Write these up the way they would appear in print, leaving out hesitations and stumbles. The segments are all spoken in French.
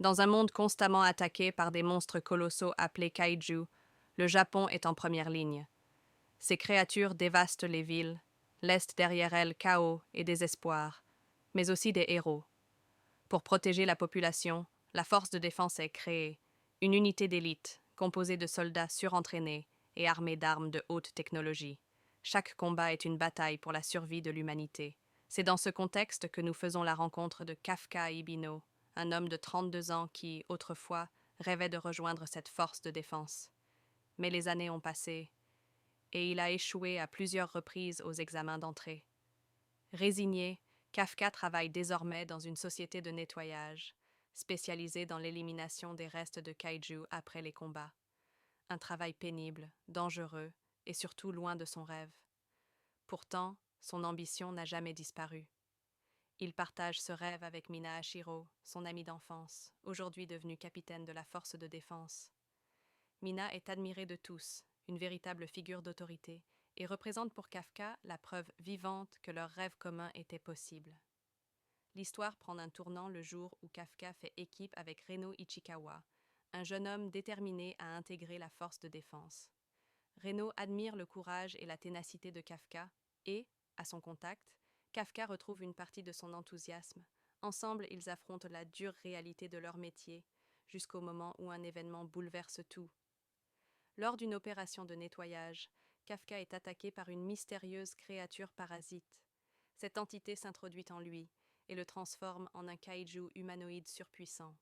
Dans un monde constamment attaqué par des monstres colossaux appelés kaiju, le Japon est en première ligne. Ces créatures dévastent les villes, laissent derrière elles chaos et désespoir, mais aussi des héros. Pour protéger la population, la force de défense est créée, une unité d'élite composée de soldats surentraînés et armés d'armes de haute technologie. Chaque combat est une bataille pour la survie de l'humanité. C'est dans ce contexte que nous faisons la rencontre de Kafka Ibino, un homme de 32 ans qui, autrefois, rêvait de rejoindre cette force de défense. Mais les années ont passé, et il a échoué à plusieurs reprises aux examens d'entrée. Résigné, Kafka travaille désormais dans une société de nettoyage, spécialisée dans l'élimination des restes de kaiju après les combats. Un travail pénible, dangereux et surtout loin de son rêve. Pourtant, son ambition n'a jamais disparu. Il partage ce rêve avec Mina Hashiro, son amie d'enfance, aujourd'hui devenue capitaine de la force de défense. Mina est admirée de tous, une véritable figure d'autorité, et représente pour Kafka la preuve vivante que leur rêve commun était possible. L'histoire prend un tournant le jour où Kafka fait équipe avec Reno Ichikawa, un jeune homme déterminé à intégrer la force de défense. Reno admire le courage et la ténacité de Kafka et, à son contact, Kafka retrouve une partie de son enthousiasme. Ensemble, ils affrontent la dure réalité de leur métier, jusqu'au moment où un événement bouleverse tout. Lors d'une opération de nettoyage, Kafka est attaqué par une mystérieuse créature parasite. Cette entité s'introduit en lui et le transforme en un kaiju humanoïde surpuissant.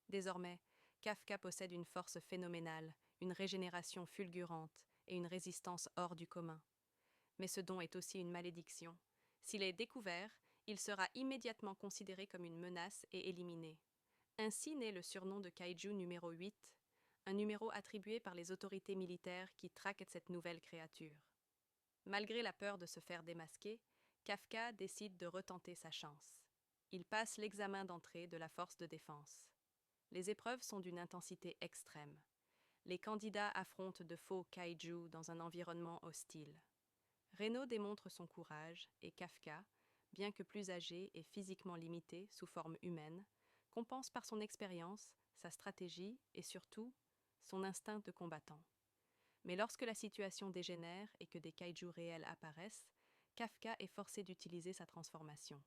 Désormais, Kafka possède une force phénoménale, une régénération fulgurante et une résistance hors du commun. Mais ce don est aussi une malédiction. S'il est découvert, il sera immédiatement considéré comme une menace et éliminé. Ainsi naît le surnom de kaiju numéro 8, un numéro attribué par les autorités militaires qui traquent cette nouvelle créature. Malgré la peur de se faire démasquer, Kafka décide de retenter sa chance. Il passe l'examen d'entrée de la force de défense. Les épreuves sont d'une intensité extrême. Les candidats affrontent de faux kaiju dans un environnement hostile. Reno démontre son courage et Kafka, bien que plus âgé et physiquement limité sous forme humaine, compense par son expérience, sa stratégie et surtout son instinct de combattant. Mais lorsque la situation dégénère et que des kaiju réels apparaissent, Kafka est forcé d'utiliser sa transformation.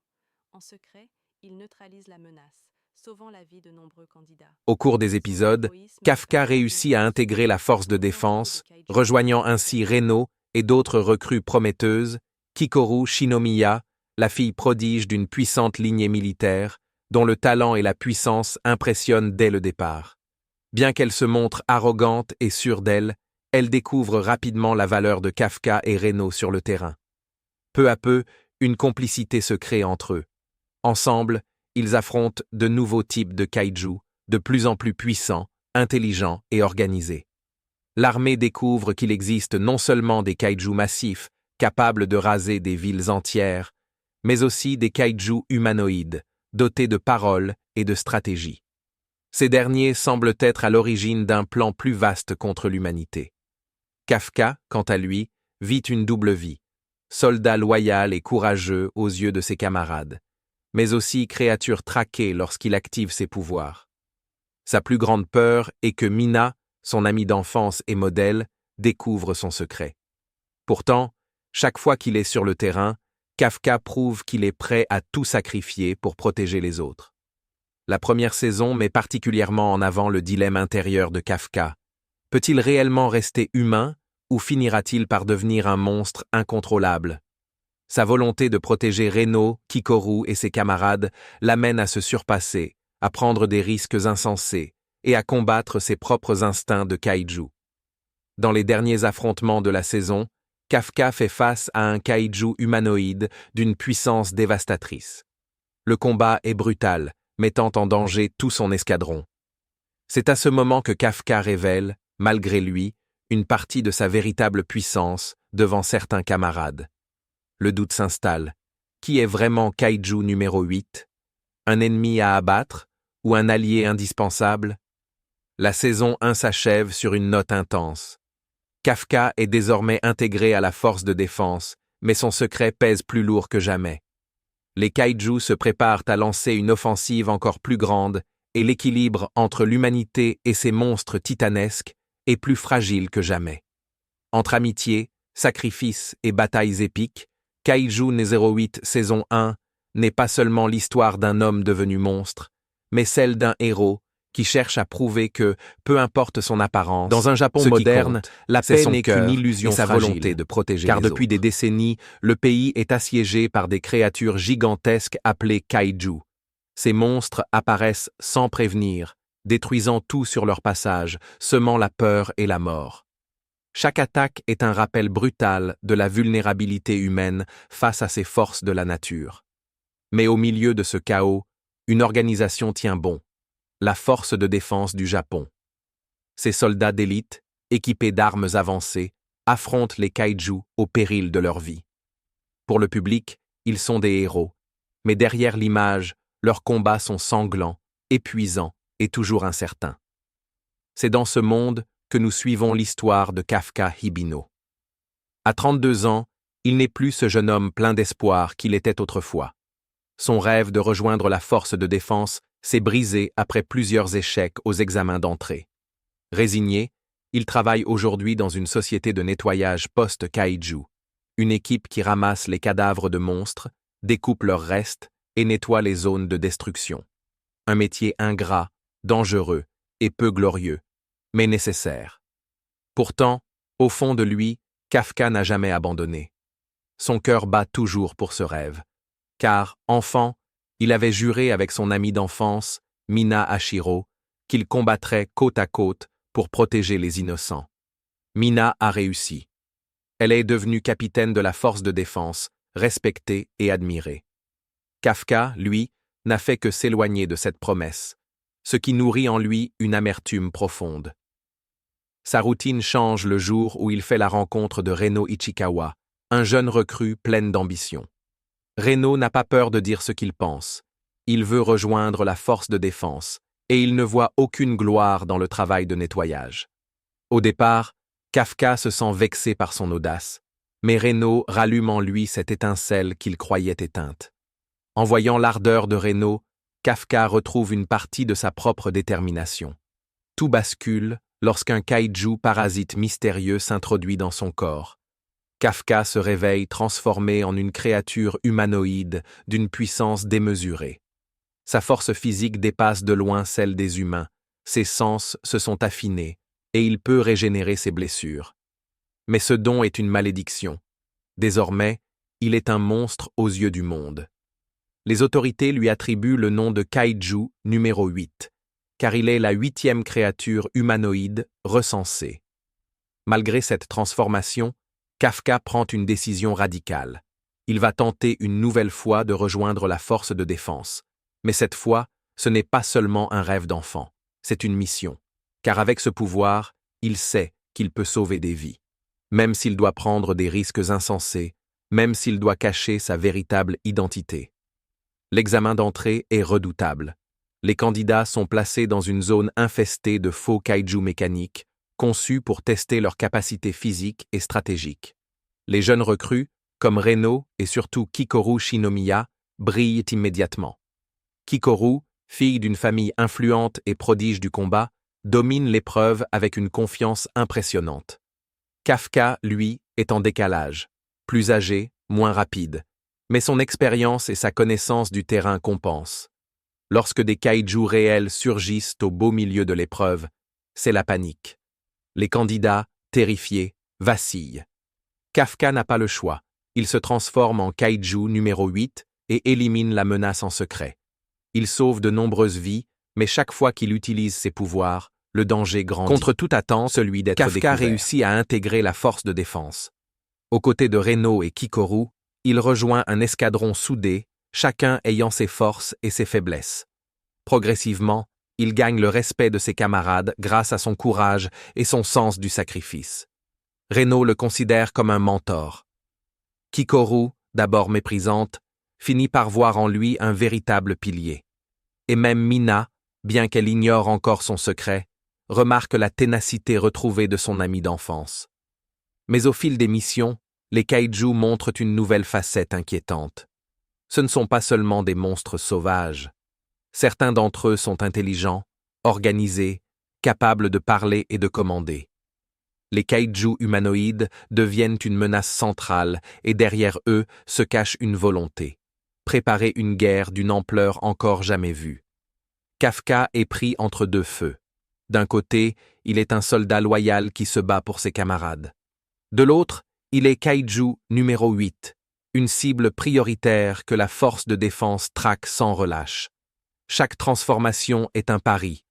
En secret, il neutralise la menace, sauvant la vie de nombreux candidats. Au cours des Son épisodes, héroïsme est Kafka un réussit à témoignage intégrer la force de d'une volonté défense, de kaiju rejoignant humains ainsi déterminés. Reno et d'autres recrues prometteuses, Kikoru Shinomiya, la fille prodige d'une puissante lignée militaire, dont le talent et la puissance impressionnent dès le départ. Bien qu'elle se montre arrogante et sûre d'elle, elle découvre rapidement la valeur de Kafka et Reno sur le terrain. Peu à peu, une complicité se crée entre eux. Ensemble, ils affrontent de nouveaux types de kaiju, de plus en plus puissants, intelligents et organisés. L'armée découvre qu'il existe non seulement des kaiju massifs, capables de raser des villes entières, mais aussi des kaiju humanoïdes, dotés de paroles et de stratégie. Ces derniers semblent être à l'origine d'un plan plus vaste contre l'humanité. Kafka, quant à lui, vit une double vie, soldat loyal et courageux aux yeux de ses camarades, mais aussi créature traquée lorsqu'il active ses pouvoirs. Sa plus grande peur est que Mina, son amie d'enfance et modèle, découvre son secret. Pourtant, chaque fois qu'il est sur le terrain, Kafka prouve qu'il est prêt à tout sacrifier pour protéger les autres. La première saison met particulièrement en avant le dilemme intérieur de Kafka. Peut-il réellement rester humain ou finira-t-il par devenir un monstre incontrôlable? Sa volonté de protéger Reno, Kikoru et ses camarades l'amène à se surpasser, à prendre des risques insensés et à combattre ses propres instincts de kaiju. Dans les derniers affrontements de la saison, Kafka fait face à un kaiju humanoïde d'une puissance dévastatrice. Le combat est brutal, mettant en danger tout son escadron. C'est à ce moment que Kafka révèle, malgré lui, une partie de sa véritable puissance devant certains camarades. Le doute s'installe. Qui est vraiment kaiju numéro 8? Un ennemi à abattre ou un allié indispensable? La saison 1 s'achève sur une note intense. Kafka est désormais intégré à la force de défense, mais son secret pèse plus lourd que jamais. Les kaiju se préparent à lancer une offensive encore plus grande et l'équilibre entre l'humanité et ces monstres titanesques est plus fragile que jamais. Entre amitié, sacrifices et batailles épiques, Kaiju Ne08 saison 1 n'est pas seulement l'histoire d'un homme devenu monstre, mais celle d'un héros qui cherche à prouver que, peu importe son apparence, dans un Japon moderne, la paix n'est qu'une illusion et sa volonté de protéger car depuis des décennies, le pays est assiégé par des créatures gigantesques appelées Kaiju. Ces monstres apparaissent sans prévenir, détruisant tout sur leur passage, semant la peur et la mort. Chaque attaque est un rappel brutal de la vulnérabilité humaine face à ces forces de la nature. Mais au milieu de ce chaos, une organisation tient bon, la force de défense du Japon. Ces soldats d'élite, équipés d'armes avancées, affrontent les kaiju au péril de leur vie. Pour le public, ils sont des héros, mais derrière l'image, leurs combats sont sanglants, épuisants et toujours incertains. C'est dans ce monde que nous suivons l'histoire de Kafka Hibino. À 32 ans, il n'est plus ce jeune homme plein d'espoir qu'il était autrefois. Son rêve de rejoindre la force de défense s'est brisé après plusieurs échecs aux examens d'entrée. Résigné, il travaille aujourd'hui dans une société de nettoyage post-kaiju, une équipe qui ramasse les cadavres de monstres, découpe leurs restes et nettoie les zones de destruction. Un métier ingrat, dangereux et peu glorieux, mais nécessaire. Pourtant, au fond de lui, Kafka n'a jamais abandonné. Son cœur bat toujours pour ce rêve. Car, enfant, il avait juré avec son ami d'enfance, Mina Hashiro, qu'il combattrait côte à côte pour protéger les innocents. Mina a réussi. Elle est devenue capitaine de la force de défense, respectée et admirée. Kafka, lui, n'a fait que s'éloigner de cette promesse, ce qui nourrit en lui une amertume profonde. Sa routine change le jour où il fait la rencontre de Reno Ichikawa, un jeune recrue pleine d'ambition. Reno n'a pas peur de dire ce qu'il pense. Il veut rejoindre la force de défense, et il ne voit aucune gloire dans le travail de nettoyage. Au départ, Kafka se sent vexé par son audace, mais Reno rallume en lui cette étincelle qu'il croyait éteinte. En voyant l'ardeur de Reno, Kafka retrouve une partie de sa propre détermination. Tout bascule lorsqu'un kaiju parasite mystérieux s'introduit dans son corps. Kafka se réveille transformé en une créature humanoïde d'une puissance démesurée. Sa force physique dépasse de loin celle des humains, ses sens se sont affinés, et il peut régénérer ses blessures. Mais ce don est une malédiction. Désormais, il est un monstre aux yeux du monde. Les autorités lui attribuent le nom de Kaiju numéro 8, car il est la 8e créature humanoïde recensée. Malgré cette transformation, Kafka prend une décision radicale. Il va tenter une nouvelle fois de rejoindre la force de défense. Mais cette fois, ce n'est pas seulement un rêve d'enfant, c'est une mission. Car avec ce pouvoir, il sait qu'il peut sauver des vies. Même s'il doit prendre des risques insensés, même s'il doit cacher sa véritable identité. L'examen d'entrée est redoutable. Les candidats sont placés dans une zone infestée de faux kaiju mécaniques, conçus pour tester leurs capacités physiques et stratégiques. Les jeunes recrues, comme Reno et surtout Kikoru Shinomiya, brillent immédiatement. Kikoru, fille d'une famille influente et prodige du combat, domine l'épreuve avec une confiance impressionnante. Kafka, lui, est en décalage, plus âgé, moins rapide, mais son expérience et sa connaissance du terrain compensent. Lorsque des kaiju réels surgissent au beau milieu de l'épreuve, c'est la panique. Les candidats, terrifiés, vacillent. Kafka n'a pas le choix. Il se transforme en kaiju numéro 8 et élimine la menace en secret. Il sauve de nombreuses vies, mais chaque fois qu'il utilise ses pouvoirs, le danger grandit. Contre toute attente, celui d'être Kafka découvert. Réussit à intégrer la force de défense. Aux côtés de Reno et Kikoru, il rejoint un escadron soudé, chacun ayant ses forces et ses faiblesses. Progressivement, il gagne le respect de ses camarades grâce à son courage et son sens du sacrifice. Reno le considère comme un mentor. Kikoru, d'abord méprisante, finit par voir en lui un véritable pilier. Et même Mina, bien qu'elle ignore encore son secret, remarque la ténacité retrouvée de son ami d'enfance. Mais au fil des missions, les kaiju montrent une nouvelle facette inquiétante. Ce ne sont pas seulement des monstres sauvages. Certains d'entre eux sont intelligents, organisés, capables de parler et de commander. Les kaiju humanoïdes deviennent une menace centrale et derrière eux se cache une volonté: préparer une guerre d'une ampleur encore jamais vue. Kafka est pris entre deux feux. D'un côté, il est un soldat loyal qui se bat pour ses camarades. De l'autre, il est kaiju numéro 8, une cible prioritaire que la force de défense traque sans relâche. Chaque transformation est un pari: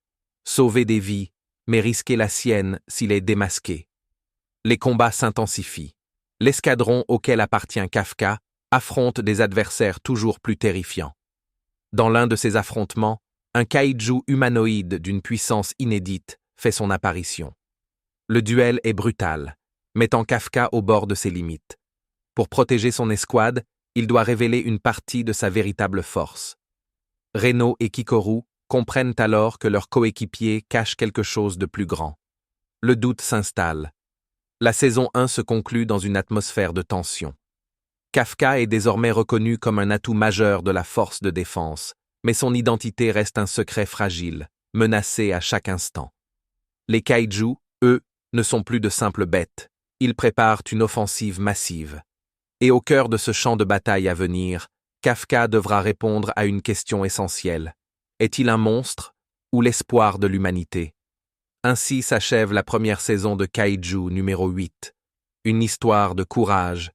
sauver des vies, mais risquer la sienne s'il est démasqué. Les combats s'intensifient. L'escadron auquel appartient Kafka affronte des adversaires toujours plus terrifiants. Dans l'un de ces affrontements, un kaiju humanoïde d'une puissance inédite fait son apparition. Le duel est brutal, mettant Kafka au bord de ses limites. Pour protéger son escouade, il doit révéler une partie de sa véritable force. Reno et Kikoru comprennent alors que leur coéquipier cache quelque chose de plus grand. Le doute s'installe. La saison 1 se conclut dans une atmosphère de tension. Kafka est désormais reconnu comme un atout majeur de la force de défense, mais son identité reste un secret fragile, menacé à chaque instant. Les kaiju, eux, ne sont plus de simples bêtes. Ils préparent une offensive massive. Et au cœur de ce champ de bataille à venir, Kafka devra répondre à une question essentielle. Est-il un monstre ou l'espoir de l'humanité? Ainsi s'achève la première saison de Kaiju numéro 8. Une histoire de courage,